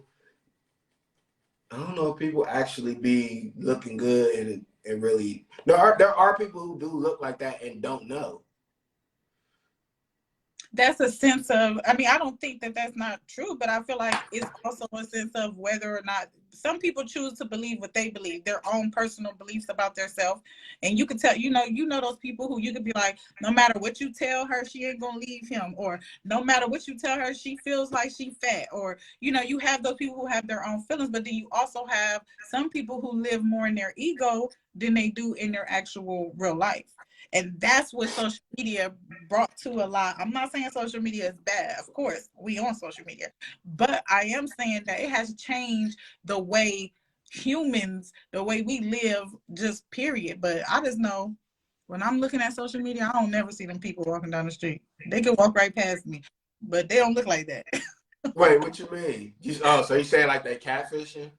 I don't know if people actually be looking good and really, there are people who do look like that and don't know. That's a sense of, I mean, I don't think that that's not true, but I feel like it's also a sense of whether or not some people choose to believe what they believe, their own personal beliefs about themselves. And you can tell, you know those people who you could be like, no matter what you tell her, she ain't gonna leave him, or no matter what you tell her, she feels like she fat, or you have those people who have their own feelings, but then you also have some people who live more in their ego than they do in their actual real life. And that's what social media brought to a lot. I'm not saying social media is bad. Of course, we on social media. But I am saying that it has changed the way humans, the way we live, just period. But I just know when I'm looking at social media, I don't never see them people walking down the street. They can walk right past me, but they don't look like that. Wait, what you mean? So you saying like they catfishing?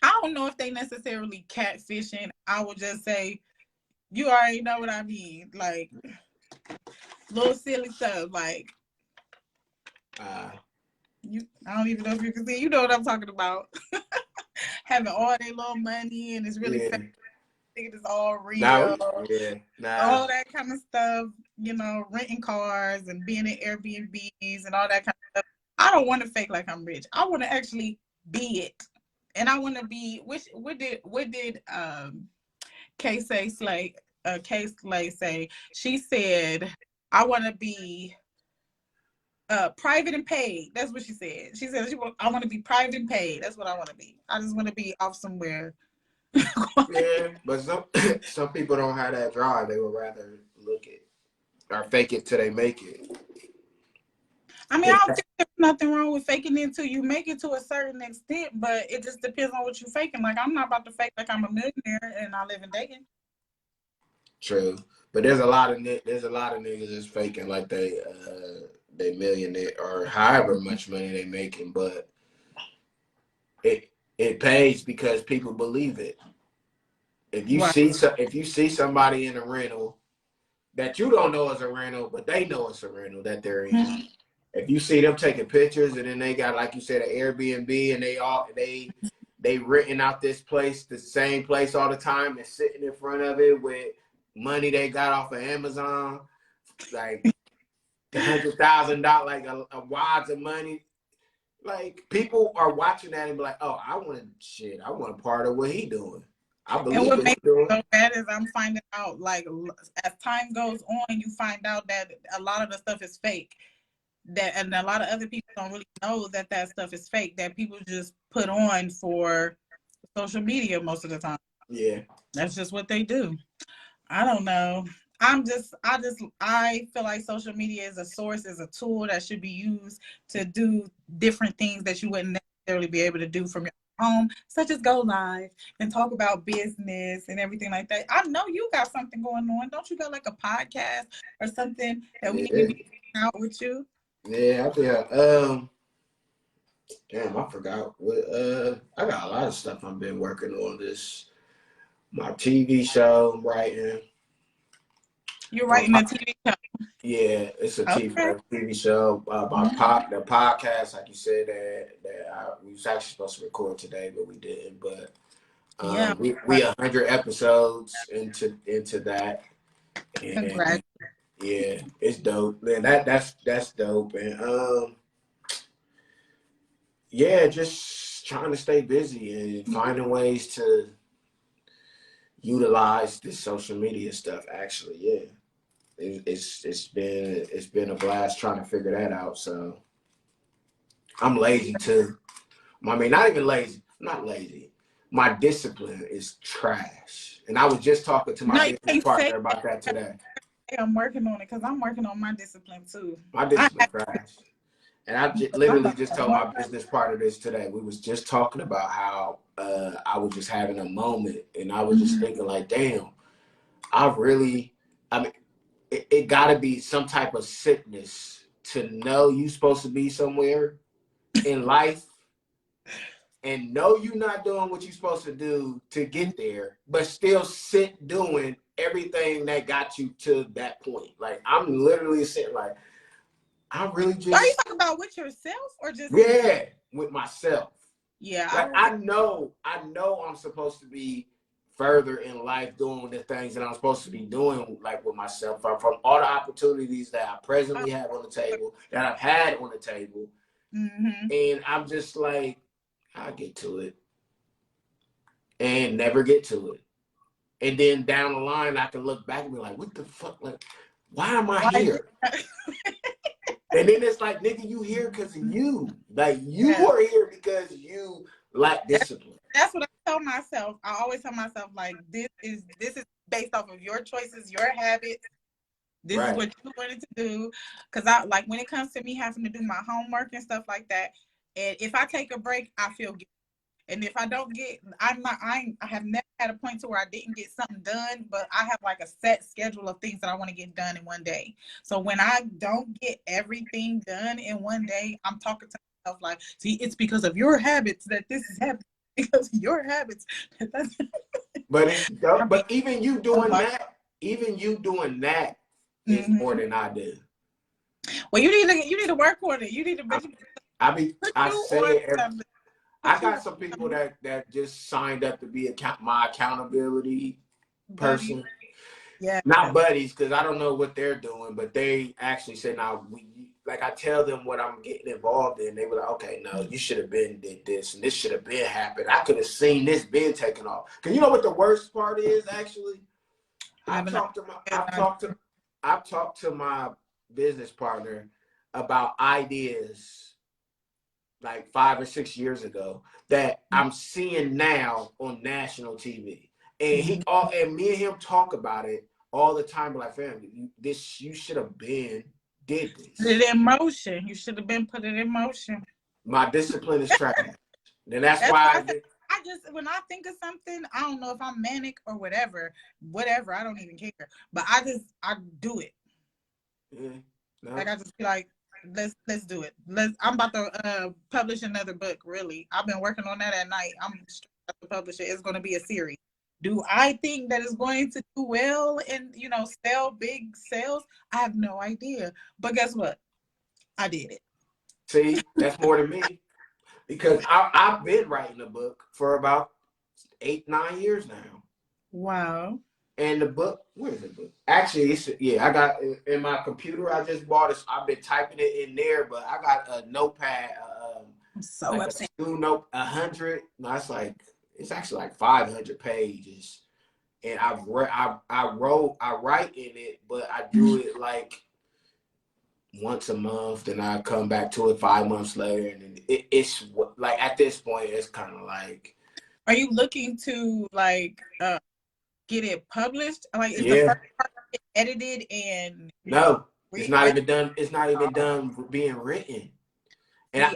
I don't know if they necessarily catfishing. I would just say, you already know what I mean. Like, little silly stuff. Like, I don't even know if you can see. You know what I'm talking about. Having all their little money and it's really fake. Thinking it's all real. All that kind of stuff. Renting cars and being in Airbnbs and all that kind of stuff. I don't want to fake like I'm rich. I want to actually be it. And I want to be, what did K Slay say? She said, I want to be private and paid. That's what she said. She said, I want to be private and paid. That's what I want to be. I just want to be off somewhere. Yeah, but some people don't have that drive. They would rather look it or fake it till they make it. I mean, I don't think there's nothing wrong with faking it until you make it to a certain extent, but it just depends on what you're faking. Like, I'm not about to fake like I'm a millionaire and I live in Dayton. True, but there's a lot of niggas that's faking like they millionaire or however much money they making, but it pays because people believe it. If you see somebody in a rental that you don't know is a rental, but they know it's a rental that they're in. Mm-hmm. If you see them taking pictures and then they got, like you said, an Airbnb and they renting out this place, the same place all the time and sitting in front of it with money they got off of Amazon, like $100,000, like a wads of money. Like, people are watching that and be like, oh, I want a part of what he doing. I believe and what makes it so bad is I'm finding out, like, as time goes on, you find out that a lot of the stuff is fake. And a lot of other people don't really know that stuff is fake, that people just put on for social media most of the time. Yeah. That's just what they do. I don't know. I feel like social media is a tool that should be used to do different things that you wouldn't necessarily be able to do from your home, such as go live and talk about business and everything like that. I know you got something going on. Don't you got like a podcast or something that we need to be out with you? Yeah, I think damn, I forgot what I got a lot of stuff I've been working on. My TV show I'm writing. You're writing a TV show? Yeah, it's a TV show. The podcast, like you said, that we was actually supposed to record today, but we didn't. But we 100 episodes into that. And, yeah, it's dope, man. That's dope, and yeah, just trying to stay busy and finding ways to utilize this social media stuff. Actually, yeah, it's been a blast trying to figure that out. So I'm lazy too. I mean, not even lazy. I'm not lazy. My discipline is trash, and I was just talking to my business partner about that today. I'm working on it because I'm working on my discipline too. My discipline trash. And I literally just told my business partner this today. We was just talking about how I was just having a moment, and I was just thinking like, damn, I really I mean, it got to be some type of sickness to know you supposed to be somewhere in life and know you're not doing what you're supposed to do to get there, but still sit doing everything that got you to that point. Like, I'm literally sitting like, I really Are you just, talking about with yourself or just yeah, with myself. Yeah, Like, I know I'm supposed to be further in life doing the things that I'm supposed to be doing, like with myself, from all the opportunities that I presently have on the table, that I've had on the table. And I'm just like, I'll get to it and never get to it. And then down the line, I can look back and be like, what the fuck? Like, why am I here? And then it's like, nigga, you here because of you. Like, you are here because you lack discipline. That's what I tell myself. I always tell myself, like, this is based off of your choices, your habits. This is what you wanted to do. Because I like when it comes to me having to do my homework and stuff like that. And if I take a break, I feel guilty. And if I don't get, I have never had a point to where I didn't get something done, but I have like a set schedule of things that I want to get done in one day. So when I don't get everything done in one day, I'm talking to myself like, see, it's because of your habits that this is happening. Because of your habits. But even you doing that is more than I do. Well, you need to work on it. You need to. I got some people that just signed up to be my accountability person. Yeah. Not buddies, because I don't know what they're doing, but they actually said, now, like, I tell them what I'm getting involved in. They were like, okay, no, you should have been did this, and this should have been happened. I could have seen this being taken off. Because you know what the worst part is, actually? I've talked to my business partner about ideas like 5 or 6 years ago that I'm seeing now on national TV. And and me and him talk about it all the time. Like, family, you should have been did this. Put it in motion. You should have been put it in motion. My discipline is trash. And that's why I just, when I think of something, I don't know if I'm manic or whatever, I don't even care. But I do it. Yeah, no. Like, I just be like, let's do it. I'm about to publish another book, really. I've been working on that at night. I'm about to publish it. It's going to be a series. Do I think that it's going to do well and, sell big sales? I have no idea. But guess what? I did it. See, that's more than me. Because I've been writing a book for about 8-9 years now. Wow. And the book, where is the book? Actually, I got in my computer. I just bought it. I've been typing it in there, but I got a notepad. I'm so upset. A note 100. No, it's actually like 500 pages, and I write in it, but I do it like once a month. Then I come back to it 5 months later, and it's like at this point, it's kind of like. Are you looking to get it published? Like, is the first part edited and no, it's not even done. It's not even done being written, and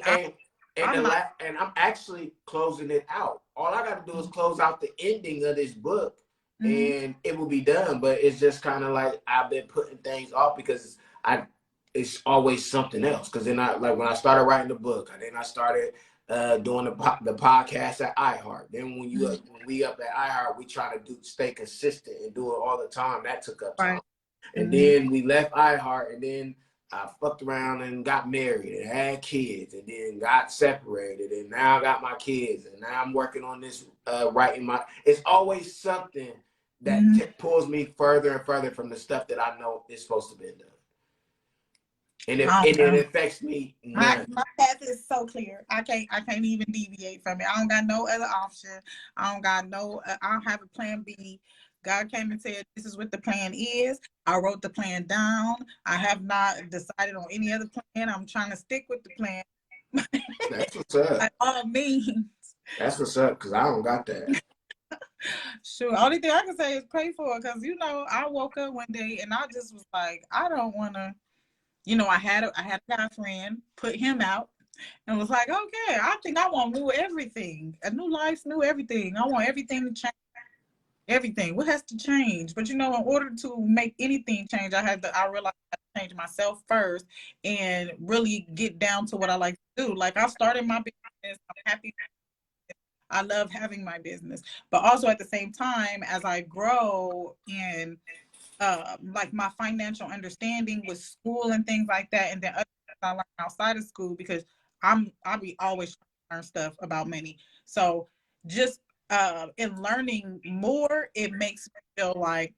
I'm actually closing it out. All I got to do is close out the ending of this book, and it will be done. But it's just kind of like I've been putting things off because it's always something else. Because then when I started writing the book, then I started doing the podcast at iHeart. Then when we up at iHeart, we try to stay consistent and do it all the time. That took up time. Right. And then we left iHeart, and then I fucked around and got married and had kids, and then got separated, and now I got my kids, and now I'm working on this writing it's always something that pulls me further and further from the stuff that I know is supposed to be done. And it affects me. My path is so clear. I can't even deviate from it. I don't got no other option. I don't have a plan B. God came and said, this is what the plan is. I wrote the plan down. I have not decided on any other plan. I'm trying to stick with the plan. That's what's up. By all means. That's what's up, because I don't got that. Sure. Only thing I can say is pray for it, because, I woke up one day and I just was like, I don't want to. I had a guy friend, put him out, and was like, okay, I think I want new everything. A new life, new everything. I want everything to change. everything. What has to change? But in order to make anything change, I realized I had to change myself first and really get down to what I like to do. Like I started my business. I'm happy. I love having my business, but also at the same time, as I grow and like my financial understanding with school and things like that, and then other things I learn outside of school because I'll be always trying to learn stuff about money. So just in learning more, it makes me feel like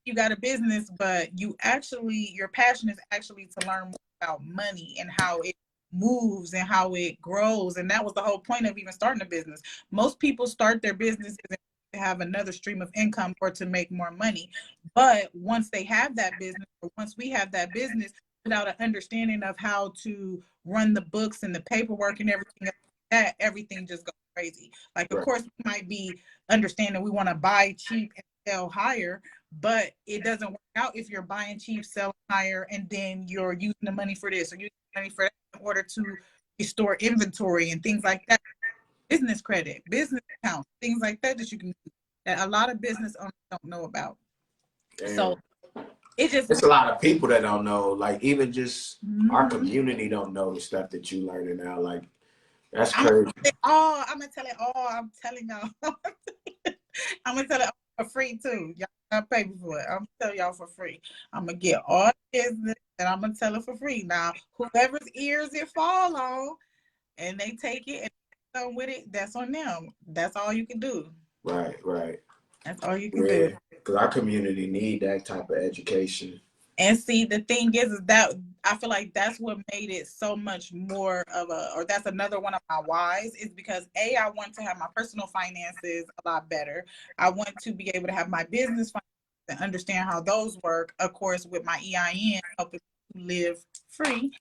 you got a business, but your passion is actually to learn more about money and how it moves and how it grows. And that was the whole point of even starting a business. Most people start their businesses to have another stream of income or to make more money. But once they have that business, or once we have that business, without an understanding of how to run the books and the paperwork and everything, that everything just goes crazy. Like, of course, we might be understanding we want to buy cheap and sell higher, but it doesn't work out if you're buying cheap, selling higher, and then you're using the money for this or using the money for that in order to restore inventory and things like that. Business credit, business accounts, things like that that you can do that a lot of business owners don't know about. Damn. So it's a lot of people that don't know. Like even just our community don't know the stuff that you learning now. Like that's crazy. I'm gonna tell it all. I'm telling y'all. I'm gonna tell it all for free too. Y'all gotta pay me for it. I'm gonna tell y'all for free. I'm gonna get all the business and I'm gonna tell it for free. Now, whoever's ears it fall on and they take it and go with it, that's on them. That's all you can do. Right. That's all you can do. Because our community need that type of education. And see, the thing is that I feel like that's what made it so much more of or that's another one of my whys, is because I want to have my personal finances a lot better. I want to be able to have my business finances and understand how those work, of course, with my EIN, helping to live free.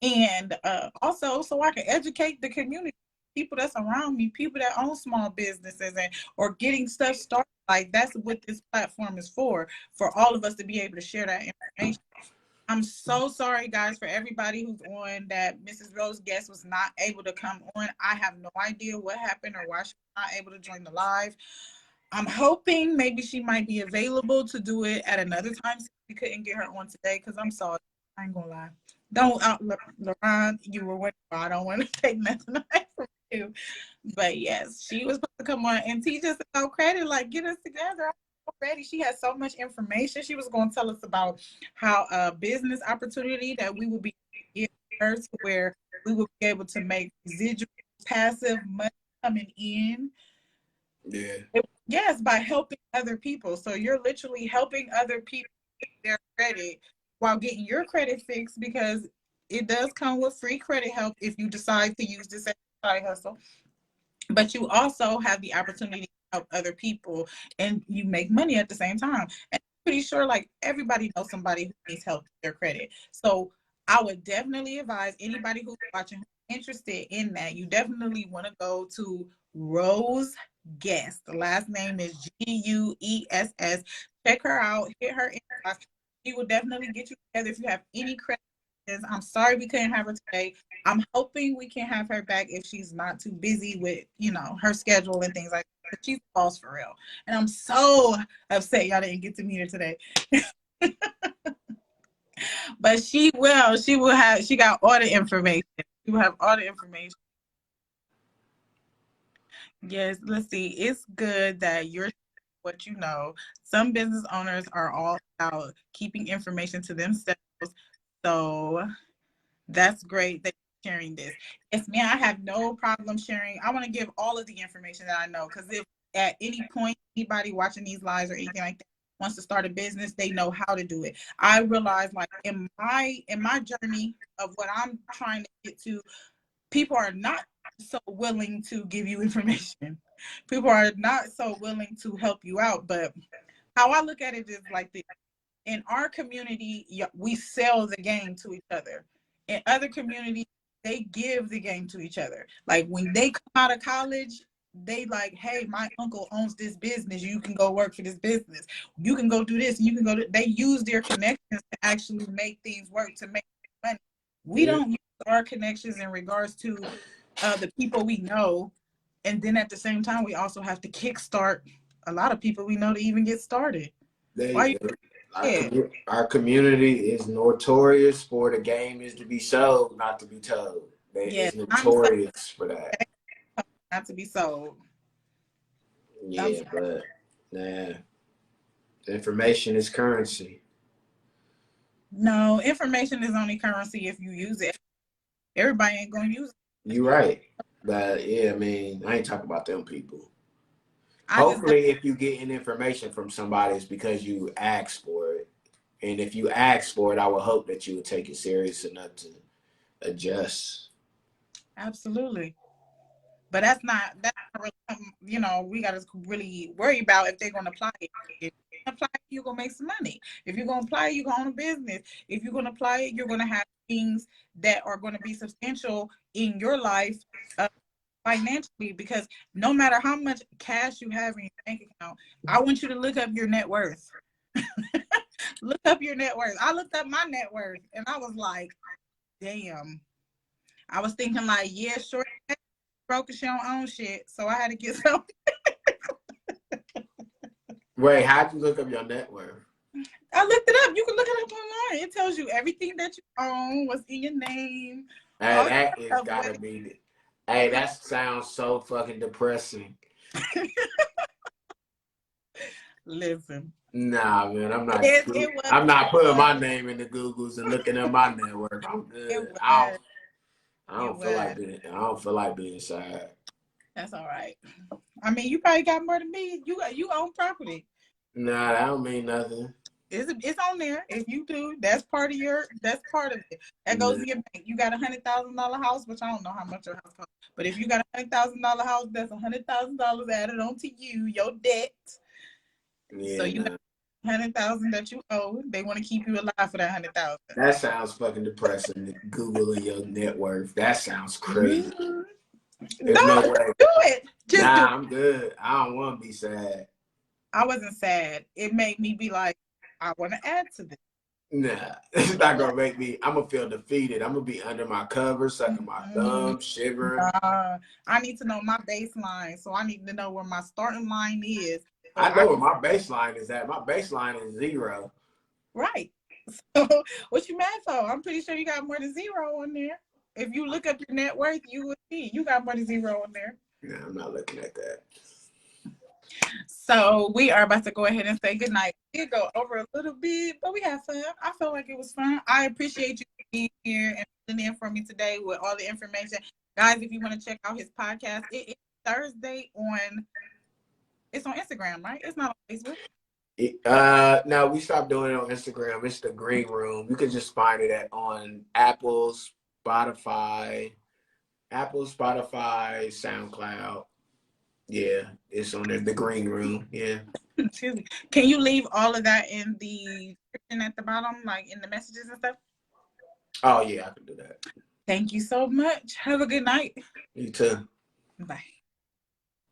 And also so I can educate the community, people that's around me, people that own small businesses or getting stuff started. Like that's what this platform is for all of us to be able to share that information. I'm so sorry, guys, for everybody who's on that Mrs. Rose guest was not able to come on. I have no idea what happened or why she's not able to join the live. I'm hoping maybe she might be available to do it at another time. So we couldn't get her on today because I'm sorry. I ain't gonna lie. Don't LaRon, you were waiting for. I don't want to take nothing away from you. But yes, she was supposed to come on and teach us about credit, like get us together already. She had so much information. She was going to tell us about how a business opportunity that we would be giving her to where we would be able to make residual passive money coming in. Yeah. Yes, by helping other people. So you're literally helping other people get their credit while getting your credit fixed, because it does come with free credit help if you decide to use this as a side hustle. But you also have the opportunity to help other people and you make money at the same time. And I'm pretty sure like everybody knows somebody who needs help with their credit. So I would definitely advise anybody who's watching who's interested in that, you definitely want to go to Rose Guest. The last name is Guess. Check her out, hit her inbox. She will definitely get you together if you have any credit. I'm sorry we couldn't have her today. I'm hoping we can have her back if she's not too busy with, her schedule and things like that. She's a boss for real. And I'm so upset y'all didn't get to meet her today. But she got all the information. She will have all the information. Yes, let's see. It's good that you're what you know. Some business owners are all about keeping information to themselves. So that's great that you're sharing this. Yes, ma'am, I have no problem sharing. I want to give all of the information that I know, because if at any point anybody watching these lives or anything like that wants to start a business, they know how to do it. I realize like in my journey of what I'm trying to get to, people are not so willing to give you information. People are not so willing to help you out. But how I look at it is like this. In our community, we sell the game to each other. In other communities, they give the game to each other. Like when they come out of college, they like, hey, my uncle owns this business. You can go work for this business. You can go do this. You can go. They use their connections to actually make things work, to make money. We don't use our connections in regards to the people we know. And then at the same time, we also have to kickstart a lot of people we know to even get started. Why you yeah, Our community is notorious for the game is to be sold, not to be told. They yeah, is notorious for that. not to be sold. Yeah, but nah, information is currency. No, information is only currency if you use it. Everybody ain't gonna use it. You're right. But yeah, I mean, I ain't talking about them people. I just Hopefully, if you getting information from somebody, it's because you asked for it. And if you asked for it, I would hope that you would take it serious enough to adjust. absolutely. But that's not really something, you know, we gotta really worry about if they're gonna apply it. If you're gonna apply it, you're gonna make some money. If you're gonna apply it, you're gonna own a business. If you're gonna apply it, you're gonna have things that are gonna be substantial in your life financially, because no matter how much cash you have in your bank account, I want you to look up your net worth. Look up your net worth. I looked up my net worth and I was like, damn. I was thinking like, yeah, sure, broke and she don't own shit. So I had to get some. Wait, how'd you look up your net worth? I looked it up. You can look it up online. It tells you everything that you own, what's in your name. Hey, that is gotta be. Hey, that sounds so fucking depressing. Listen. Nah, man, I'm not. I'm not putting my name in the Googles and looking at my net worth. I'm good. I don't feel like being. I don't feel like being sad. That's all right. I mean, you probably got more than me. You own property. Nah, that don't mean nothing. It's on there. If you do, that's part of it. That goes in your bank. You got $100,000 house, which I don't know how much your house costs. But if you got $100,000 house, that's $100,000 added onto you, your debt. Yeah, so you got $100,000 that you owe. They want to keep you alive for that $100,000. That sounds fucking depressing. Googling your net worth. That sounds crazy. There's no way. Do it. I'm good. I don't want to be sad. I wasn't sad. It made me be like, I want to add to this. Nah, it's not gonna make me. I'm gonna feel defeated. I'm gonna be under my cover, sucking my thumb, shivering. I need to know my baseline, so I need to know where my starting line is. So I know where my baseline is at. My baseline is 0. Right. So what you mad for? I'm pretty sure you got more than 0 on there. If you look up your net worth, you will see you got more than 0 on there. Yeah, I'm not looking at that. So we are about to go ahead and say goodnight. We'll go over a little bit, but we had fun. I felt like it was fun. I appreciate you being here and filling in for me today with all the information. Guys, if you want to check out his podcast, it is Thursday it's on Instagram, right? It's not on Facebook. No, we stopped doing it on Instagram. It's the Green Room. You can just find it on Apple, Spotify, SoundCloud. Yeah, it's on there. The Green Room. Yeah. Excuse me. Can you leave all of that in the description at the bottom, like in the messages and stuff? Oh yeah, I can do that. Thank you so much. Have a good night. You too. Bye.